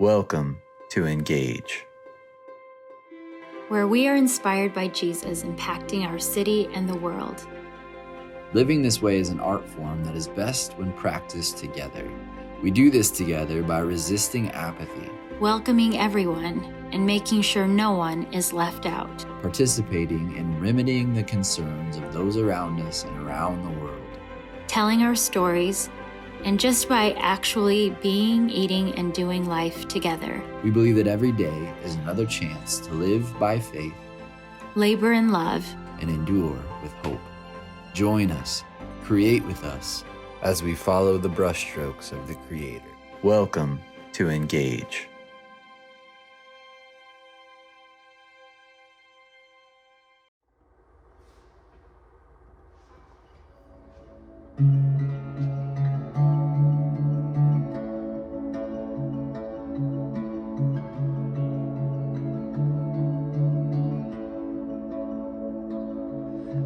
Welcome to Engage, where we are inspired by Jesus impacting our city and the world. Living this way is an art form that is best when practiced together. We do this together by resisting apathy, Welcoming everyone and making sure no one is left out. participating in remedying the concerns of those around us and around the world. Telling our stories, and just by actually being, eating, and doing life together. We believe that every day is another chance to live by faith Labor in love. and endure with hope. Join us, create with us, as we follow the brushstrokes of the Creator. Welcome to Engage.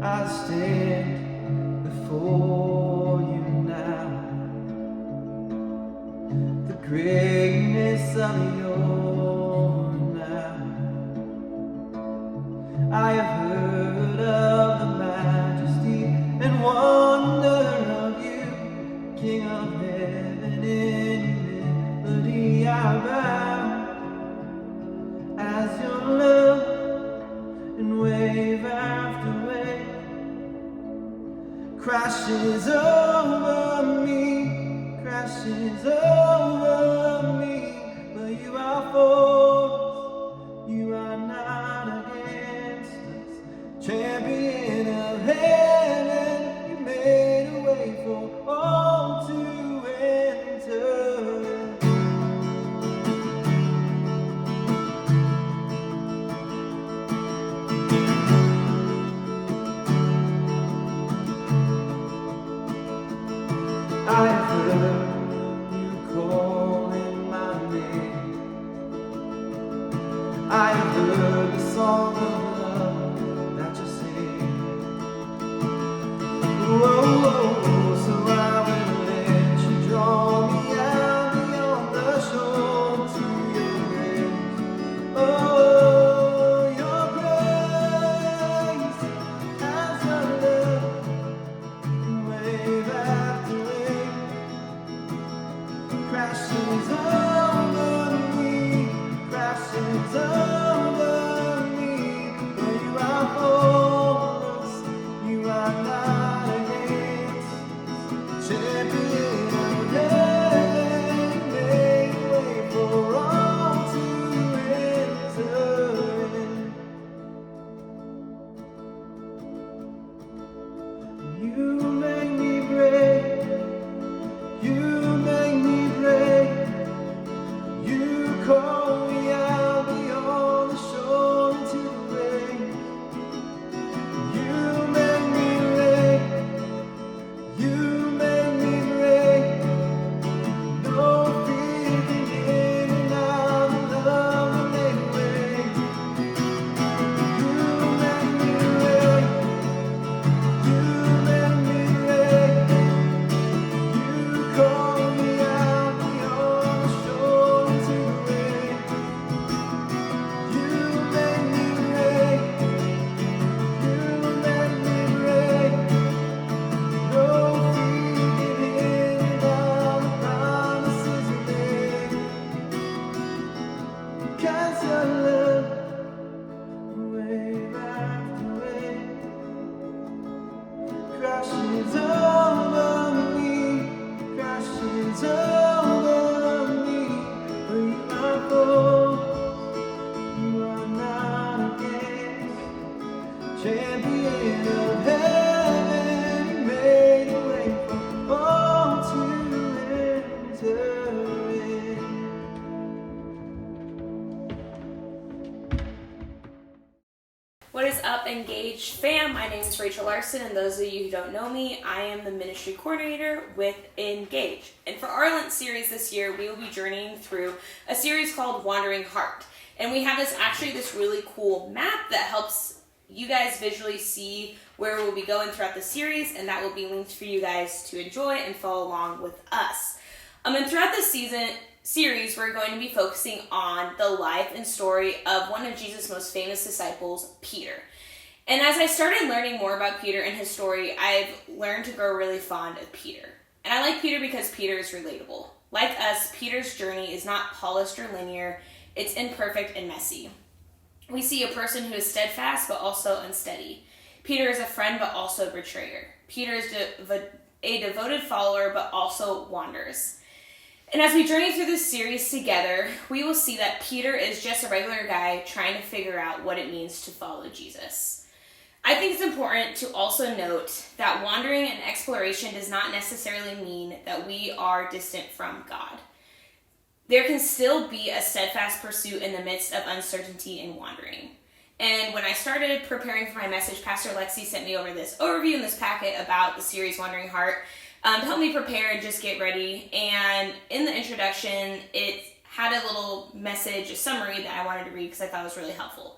I stand before you now. The greatness of your now. I have heard of the majesty and wonder of you, King of heaven. In humility I bow as your love, and wave after wave crashes over me, crashes over me. But you are for us, you are not against us. Champion of heaven, you made a way for all to enter. I have heard you calling my name. I have heard the song of love that you sing. Whoa, so I will let you draw me out beyond the shore to your grace. Oh, your grace has your love, wave after wave crashes over me, crashes over me. But you are for us, you are not against us. Champion of heaven, made a way for all to enter in. You make me brave. You make me brave. You call me out beyond the shore into the rain. You make me brave. You make me brave. No fear can get in out of love will make way. You make me brave. You make me brave. You call me out beyond the shore into the rain. You make me brave. You make me brave. No fear can hit without the promises you made. 'Cause your love, wave after wave, crashes over me, crashes over me. But you are for, you are not against. Champion of heaven, you made a way for all to enter in. What is up, Engage fam? My name is Rachel Larson, and those of you who don't know me, I am the ministry coordinator with Engage. And for our Lent series this year, we will be journeying through a series called Wandering Heart. And we have this really cool map that helps you guys visually see where we'll be going throughout the series, and that will be linked for you guys to enjoy and follow along with us. And throughout this series, we're going to be focusing on the life and story of one of Jesus' most famous disciples, Peter. And as I started learning more about Peter and his story, I've learned to grow really fond of Peter. And I like Peter because Peter is relatable. Like us, Peter's journey is not polished or linear. It's imperfect and messy. We see a person who is steadfast but also unsteady. Peter is a friend but also a betrayer. Peter is a devoted follower but also wanders. And as we journey through this series together, we will see that Peter is just a regular guy trying to figure out what it means to follow Jesus. I think it's important to also note that wandering and exploration does not necessarily mean that we are distant from God. There can still be a steadfast pursuit in the midst of uncertainty and wandering. And when I started preparing for my message, Pastor Lexi sent me over this overview in this packet about the series Wandering Heart to help me prepare and just get ready. And in the introduction, it had a little message, a summary that I wanted to read because I thought it was really helpful.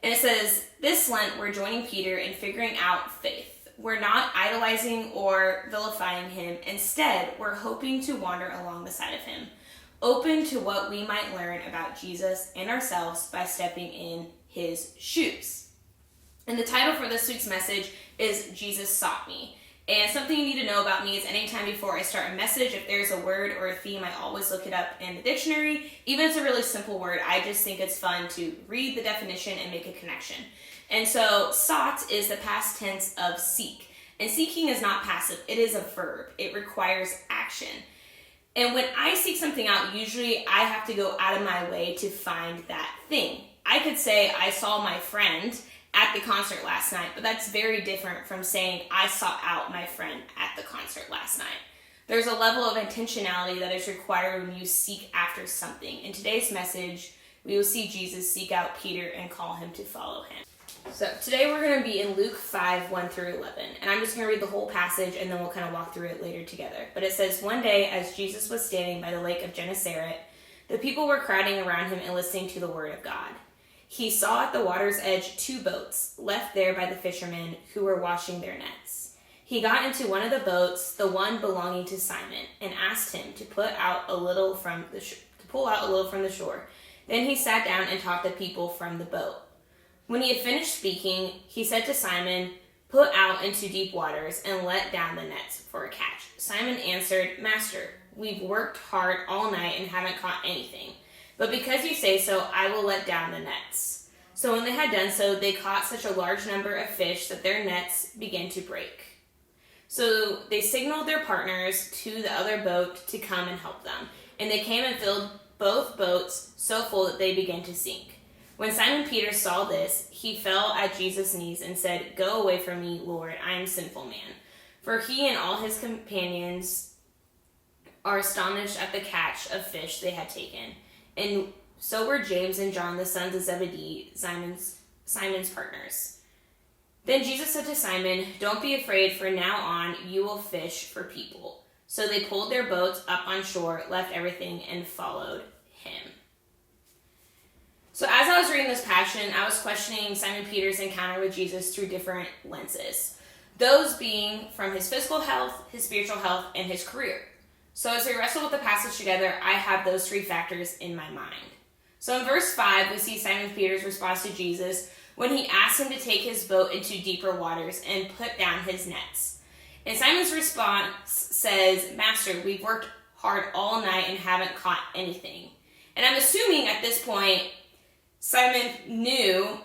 And it says, this Lent, we're joining Peter in figuring out faith. We're not idolizing or vilifying him. Instead, we're hoping to wander along the side of him, open to what we might learn about Jesus and ourselves by stepping in his shoes. And the title for this week's message is Jesus Sought Me. And something you need to know about me is anytime before I start a message, if there's a word or a theme, I always look it up in the dictionary. Even if it's a really simple word, I just think it's fun to read the definition and make a connection. And so sought is the past tense of seek. And seeking is not passive, it is a verb. It requires action. And when I seek something out, usually I have to go out of my way to find that thing. I could say I saw my friend at the concert last night, but that's very different from saying I sought out my friend at the concert last night. There's a level of intentionality that is required when you seek after something. In today's message, we will see Jesus seek out Peter and call him to follow him. So today we're going to be in Luke 5, 1 through 11. And I'm just going to read the whole passage and then we'll kind of walk through it later together. But it says, one day as Jesus was standing by the lake of Gennesaret, the people were crowding around him and listening to the word of God. He saw at the water's edge 2 boats, left there by the fishermen who were washing their nets. He got into one of the boats, the one belonging to Simon, and asked him to pull out a little from the shore. Then he sat down and taught the people from the boat. When he had finished speaking, he said to Simon, "Put out into deep waters and let down the nets for a catch." Simon answered, "Master, we've worked hard all night and haven't caught anything. But because you say so, I will let down the nets." So when they had done so, they caught such a large number of fish that their nets began to break. So they signaled their partners to the other boat to come and help them. And they came and filled both boats so full that they began to sink. When Simon Peter saw this, he fell at Jesus' knees and said, "Go away from me, Lord, I am a sinful man." For he and all his companions are astonished at the catch of fish they had taken. And so were James and John, the sons of Zebedee, Simon's partners. Then Jesus said to Simon, "Don't be afraid, for now on you will fish for people." So they pulled their boats up on shore, left everything, and followed him. So as I was reading this passion, I was questioning Simon Peter's encounter with Jesus through different lenses. Those being from his physical health, his spiritual health, and his career. So as we wrestle with the passage together, I have those 3 factors in my mind. So in verse 5, we see Simon Peter's response to Jesus when he asked him to take his boat into deeper waters and put down his nets. And Simon's response says, "Master, we've worked hard all night and haven't caught anything." And I'm assuming at this point, Simon knew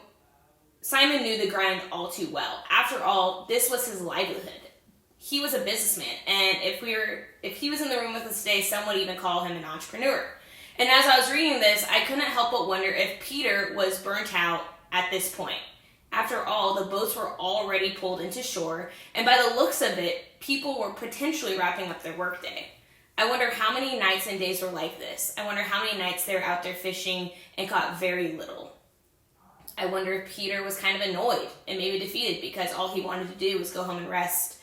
the grind all too well. After all, this was his livelihood. He was a businessman, and if he was in the room with us today, some would even call him an entrepreneur. And as I was reading this, I couldn't help but wonder if Peter was burnt out at this point. After all, the boats were already pulled into shore, and by the looks of it, people were potentially wrapping up their workday. I wonder how many nights and days were like this. I wonder how many nights they were out there fishing and caught very little. I wonder if Peter was kind of annoyed and maybe defeated because all he wanted to do was go home and rest,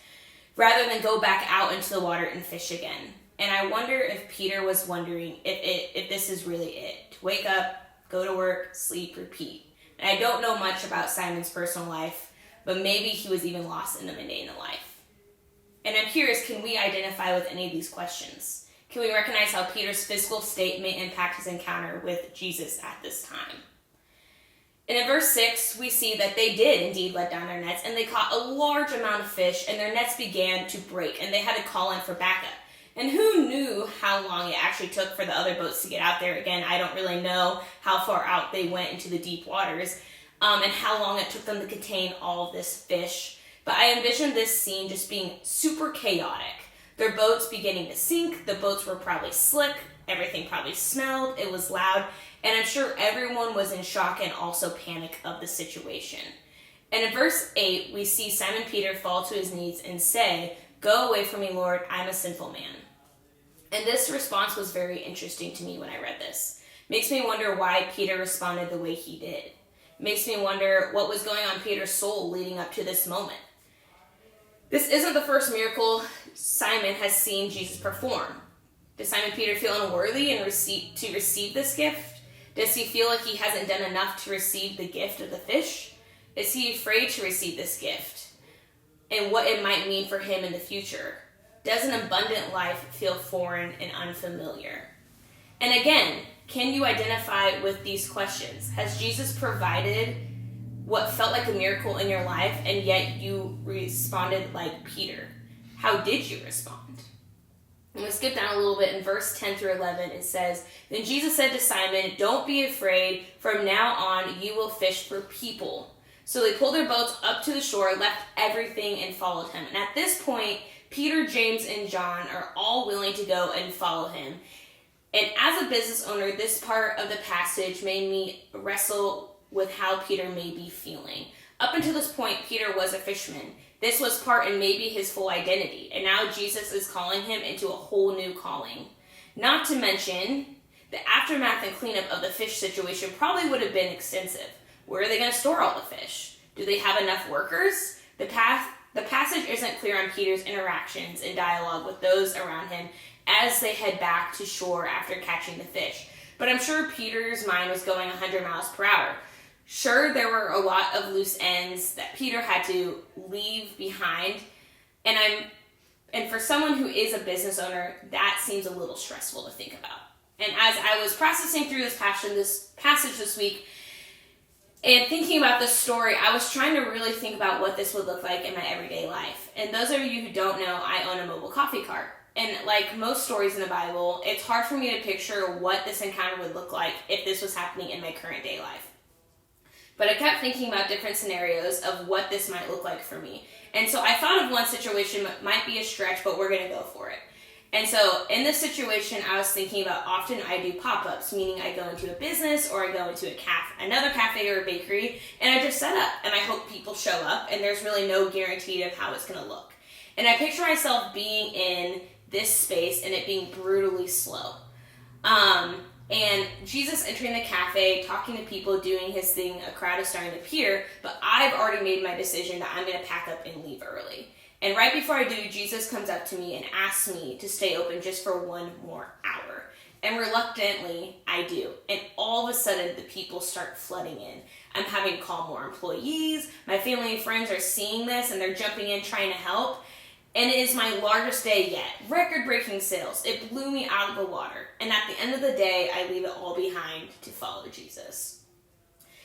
rather than go back out into the water and fish again. And I wonder if Peter was wondering if this is really it. To wake up, go to work, sleep, repeat. And I don't know much about Simon's personal life, but maybe he was even lost in the mundane life. And I'm curious, can we identify with any of these questions? can we recognize how Peter's physical state may impact his encounter with Jesus at this time? And in verse 6, we see that they did indeed let down their nets, and they caught a large amount of fish, and their nets began to break, and they had to call in for backup. And who knew how long it actually took for the other boats to get out there? Again, I don't really know how far out they went into the deep waters, and how long it took them to contain all of this fish. But I envision this scene just being super chaotic. Their boats beginning to sink, the boats were probably slick, everything probably smelled, it was loud, and I'm sure everyone was in shock and also panic of the situation. And in verse 8, we see Simon Peter fall to his knees and say, "Go away from me, Lord, I'm a sinful man." And this response was very interesting to me when I read this. Makes me wonder why Peter responded the way he did. Makes me wonder what was going on Peter's soul leading up to this moment. This isn't the first miracle Simon has seen Jesus perform. Does Simon Peter feel unworthy to receive this gift? Does he feel like he hasn't done enough to receive the gift of the fish? Is he afraid to receive this gift and what it might mean for him in the future? Does an abundant life feel foreign and unfamiliar? And again, can you identify with these questions? Has Jesus provided what felt like a miracle in your life, and yet you responded like Peter? How did you respond? I'm going to skip down a little bit. In verse 10 through 11, it says, "Then Jesus said to Simon, 'Don't be afraid. From now on, you will fish for people.' So they pulled their boats up to the shore, left everything, and followed him." And at this point, Peter, James, and John are all willing to go and follow him. And as a business owner, this part of the passage made me wrestle with how Peter may be feeling. Up until this point, Peter was a fisherman. This was part and maybe his full identity. And now Jesus is calling him into a whole new calling. Not to mention, the aftermath and cleanup of the fish situation probably would have been extensive. Where are they going to store all the fish? Do they have enough workers? The passage isn't clear on Peter's interactions and dialogue with those around him as they head back to shore after catching the fish. But I'm sure Peter's mind was going 100 miles per hour. Sure, there were a lot of loose ends that Peter had to leave behind, and for someone who is a business owner, that seems a little stressful to think about. And as I was processing through this passage this week, and thinking about this story, I was trying to really think about what this would look like in my everyday life. And those of you who don't know, I own a mobile coffee cart. And like most stories in the Bible, it's hard for me to picture what this encounter would look like if this was happening in my current day life. But I kept thinking about different scenarios of what this might look like for me. And so I thought of one situation that might be a stretch, but we're going to go for it. And so in this situation, I was thinking about often I do pop-ups, meaning I go into a business or I go into another cafe or a bakery, and I just set up and I hope people show up, and there's really no guarantee of how it's going to look. And I picture myself being in this space and it being brutally slow. And Jesus entering the cafe, talking to people, doing his thing, a crowd is starting to appear, but I've already made my decision that I'm going to pack up and leave early. And right before I do, Jesus comes up to me and asks me to stay open just for one more hour. And reluctantly, I do. And all of a sudden, the people start flooding in. I'm having to call more employees. My family and friends are seeing this, and they're jumping in trying to help. And it is my largest day yet. Record-breaking sales. It blew me out of the water. And at the end of the day, I leave it all behind to follow Jesus.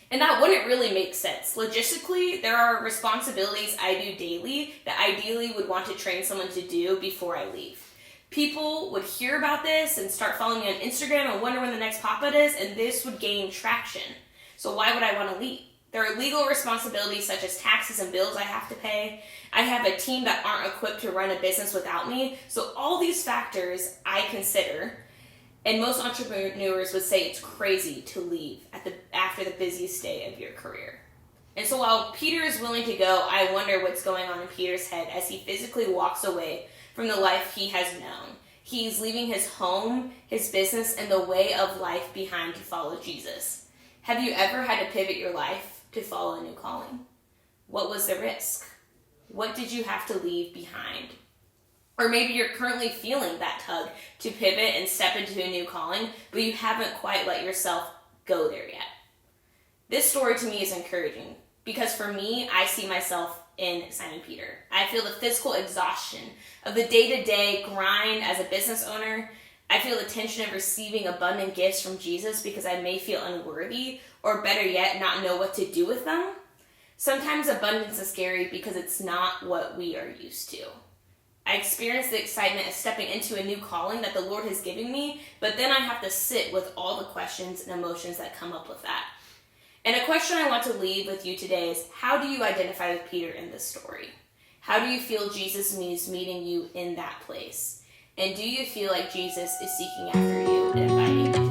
And that wouldn't really make sense. Logistically, there are responsibilities I do daily that ideally would want to train someone to do before I leave. People would hear about this and start following me on Instagram and wonder when the next pop-up is, and this would gain traction. So why would I want to leave? There are legal responsibilities such as taxes and bills I have to pay. I have a team that aren't equipped to run a business without me. So all these factors I consider, and most entrepreneurs would say it's crazy to leave after the busiest day of your career. And so while Peter is willing to go, I wonder what's going on in Peter's head as he physically walks away from the life he has known. He's leaving his home, his business, and the way of life behind to follow Jesus. Have you ever had to pivot your life to follow a new calling? What was the risk? What did you have to leave behind? Or maybe you're currently feeling that tug to pivot and step into a new calling, but you haven't quite let yourself go there yet. This story to me is encouraging because for me, I see myself in Simon Peter. I feel the physical exhaustion of the day-to-day grind as a business owner. I feel the tension of receiving abundant gifts from Jesus because I may feel unworthy, or better yet, not know what to do with them. Sometimes abundance is scary because it's not what we are used to. I experience the excitement of stepping into a new calling that the Lord has given me, but then I have to sit with all the questions and emotions that come up with that. And a question I want to leave with you today is, how do you identify with Peter in this story? How do you feel Jesus is meeting you in that place? And do you feel like Jesus is seeking after you and inviting you?